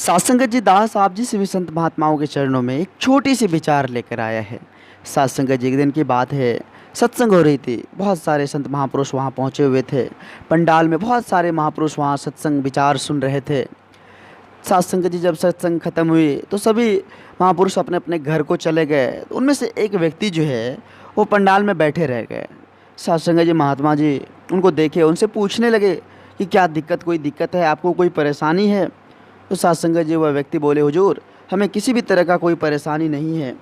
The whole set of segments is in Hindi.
सात्संगत जी दास आप जी सभी संत महात्माओं के चरणों में एक छोटी सी विचार लेकर आया है। सात्संगत जी एक दिन की बात है, सत्संग हो रही थी। बहुत सारे संत महापुरुष वहाँ पहुँचे हुए थे। पंडाल में बहुत सारे महापुरुष वहाँ सत्संग विचार सुन रहे थे। सात्संगत जी जब सत्संग खत्म हुई तो सभी महापुरुष अपने अपने घर को चले गए। उनमें से एक व्यक्ति जो है वो पंडाल में बैठे रह गए। सात्संगत जी महात्मा जी उनको देखे, उनसे पूछने लगे कि क्या दिक्कत, कोई दिक्कत है आपको, कोई परेशानी है? तो सत्संगत जी वह व्यक्ति बोले, हुजूर हमें किसी भी तरह का कोई परेशानी नहीं है।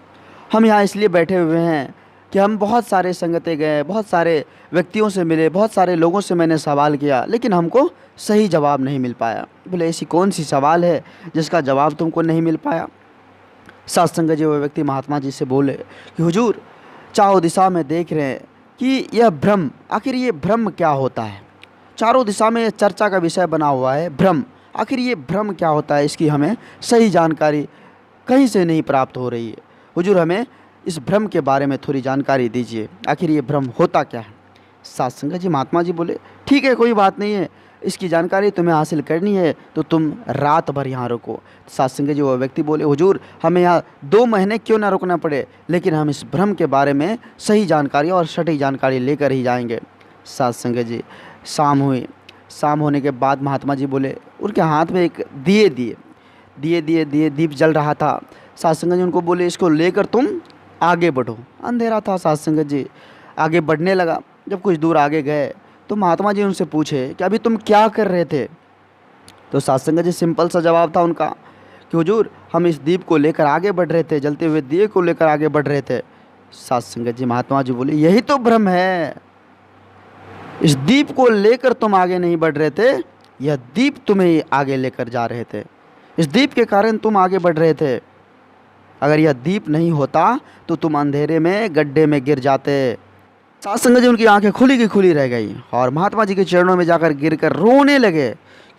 हम यहाँ इसलिए बैठे हुए हैं कि हम बहुत सारे संगतें गए, बहुत सारे व्यक्तियों से मिले, बहुत सारे लोगों से मैंने सवाल किया, लेकिन हमको सही जवाब नहीं मिल पाया। बोले ऐसी कौन सी सवाल है जिसका जवाब तुमको नहीं मिल पाया? सत्संगत जी वह व्यक्ति महात्मा जी से बोले कि हुजूर चारों दिशा में देख रहे हैं कि यह भ्रम, आखिर ये भ्रम क्या होता है? चारों दिशा में चर्चा का विषय बना हुआ है भ्रम। आखिर ये भ्रम क्या होता है, इसकी हमें सही जानकारी कहीं से नहीं प्राप्त हो रही है। हुजूर हमें इस भ्रम के बारे में थोड़ी जानकारी दीजिए, आखिर ये भ्रम होता क्या है? सत्संगत जी महात्मा जी बोले ठीक है, कोई बात नहीं है, इसकी जानकारी तुम्हें हासिल करनी है तो तुम रात भर यहाँ रुको। सत्संगत जी वो व्यक्ति बोले, हुजूर हमें यहाँ 2 महीने क्यों ना रुकना पड़े, लेकिन हम इस भ्रम के बारे में सही जानकारी और सटीक जानकारी लेकर ही जाएंगे। सत्संगत जी शाम हुई। शाम होने के बाद महात्मा जी बोले, उनके हाथ में एक दीप जल रहा था। सत्संगत जी उनको बोले इसको लेकर तुम आगे बढ़ो। अंधेरा था। सत्संगत जी आगे बढ़ने लगा। जब कुछ दूर आगे गए तो महात्मा जी उनसे पूछे कि अभी तुम क्या कर रहे थे? तो सत्संगत जी सिंपल सा जवाब था उनका कि हुजूर हम इस दीप को लेकर आगे बढ़ रहे थे, जलते हुए दिए को लेकर आगे बढ़ रहे थे। सत्संगत जी महात्मा जी बोले यही तो भ्रम है, इस दीप को लेकर तुम आगे नहीं बढ़ रहे थे, यह दीप तुम्हें आगे लेकर जा रहे थे। इस दीप के कारण तुम आगे बढ़ रहे थे। अगर यह दीप नहीं होता तो तुम अंधेरे में गड्ढे में गिर जाते। सत्संगत जी उनकी आंखें खुली की खुली रह गई और महात्मा जी के चरणों में जाकर गिरकर रोने लगे,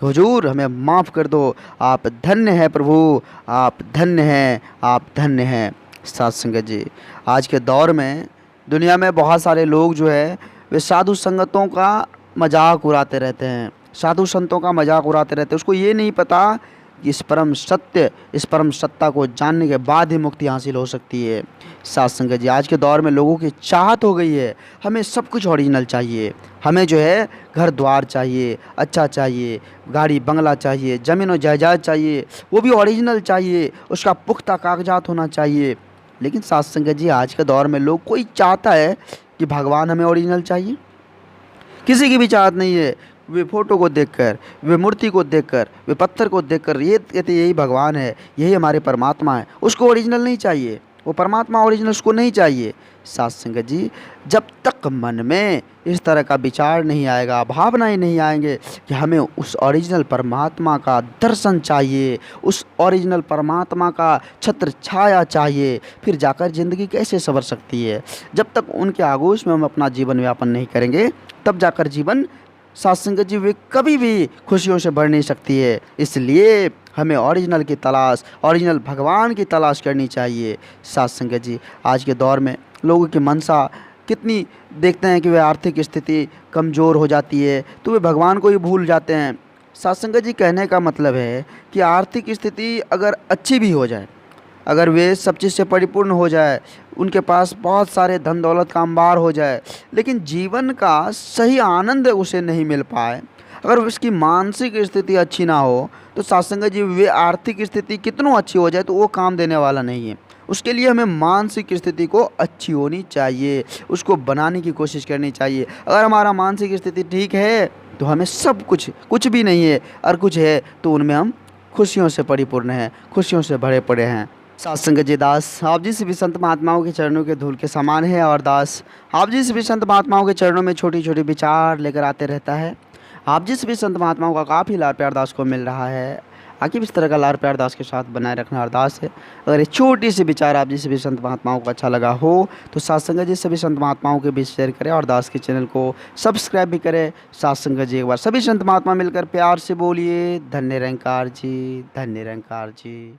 हुजूर हमें माफ़ कर दो, आप धन्य हैं प्रभु, आप धन्य हैं, आप धन्य हैं। सत्संगत जी आज के दौर में दुनिया में बहुत सारे लोग जो है वे साधु संगतों का मजाक उड़ाते रहते हैं, साधु संतों का मजाक उड़ाते रहते हैं। उसको ये नहीं पता कि इस परम सत्ता को जानने के बाद ही मुक्ति हासिल हो सकती है। सत्संगत जी आज के दौर में लोगों की चाहत हो गई है, हमें सब कुछ ओरिजिनल चाहिए। हमें जो है घर द्वार चाहिए, अच्छा चाहिए, गाड़ी बंगला चाहिए, ज़मीन और जायदाद चाहिए, वो भी ओरिजिनल चाहिए, उसका पुख्ता कागजात होना चाहिए। लेकिन सत्संगत जी आज के दौर में लोग, कोई चाहता है कि भगवान हमें ओरिजिनल चाहिए? किसी की भी चाहत नहीं है। वे फ़ोटो को देखकर, वे मूर्ति को देखकर, वे पत्थर को देखकर ये कहते यही भगवान है, यही हमारे परमात्मा है। उसको ओरिजिनल नहीं चाहिए, वो परमात्मा ओरिजिनल उसको नहीं चाहिए। सत्संगत जी जब तक मन में इस तरह का विचार नहीं आएगा, भावनाएं नहीं आएंगे कि हमें उस ओरिजिनल परमात्मा का दर्शन चाहिए, उस ओरिजिनल परमात्मा का छत्र छाया चाहिए, फिर जाकर ज़िंदगी कैसे संवर सकती है? जब तक उनके आगोश में हम अपना जीवन यापन नहीं करेंगे तब जाकर जीवन, सत्संगत जी, वे कभी भी खुशियों से भर नहीं सकती है। इसलिए हमें ओरिजिनल की तलाश, ओरिजिनल भगवान की तलाश करनी चाहिए। सत्संगत जी आज के दौर में लोगों की मनसा कितनी देखते हैं कि वे आर्थिक स्थिति कमज़ोर हो जाती है तो वे भगवान को ही भूल जाते हैं। सत्संगत जी कहने का मतलब है कि आर्थिक स्थिति अगर अच्छी भी हो जाए, अगर वे सब चीज़ से परिपूर्ण हो जाए, उनके पास बहुत सारे धन दौलत का अंबार हो जाए, लेकिन जीवन का सही आनंद उसे नहीं मिल पाए, अगर उसकी मानसिक स्थिति अच्छी ना हो, तो सत्संगत जी वे आर्थिक स्थिति कितनों अच्छी हो जाए तो वो काम देने वाला नहीं है। उसके लिए हमें मानसिक स्थिति को अच्छी होनी चाहिए, उसको बनाने की कोशिश करनी चाहिए। अगर हमारा मानसिक स्थिति ठीक है तो हमें सब कुछ भी नहीं है, और कुछ है तो उनमें हम खुशियों से परिपूर्ण हैं, खुशियों से भरे पड़े हैं। सत्संगत जी दास आप जी सभी संत महात्माओं के चरणों के धूल के समान है, और दास आप जी सभी संत महात्माओं के चरणों में छोटी छोटी विचार लेकर आते रहता है। आप जी सभी संत महात्माओं का काफ़ी लाड़ प्यार दास को मिल रहा है। आगे भी इस तरह का लाड़ प्यार दास के साथ बनाए रखना अरदास है। अगर ये छोटी सी विचार आप जी सभी संत महात्माओं को अच्छा लगा हो तो सत्संगत जी सभी संत महात्माओं के बीच शेयर करें और दास के चैनल को सब्सक्राइब भी करें। सत्संगत जी एक बार सभी संत महात्मा मिलकर प्यार से बोलिए, धन्य निरंकार जी, धन्य निरंकार जी।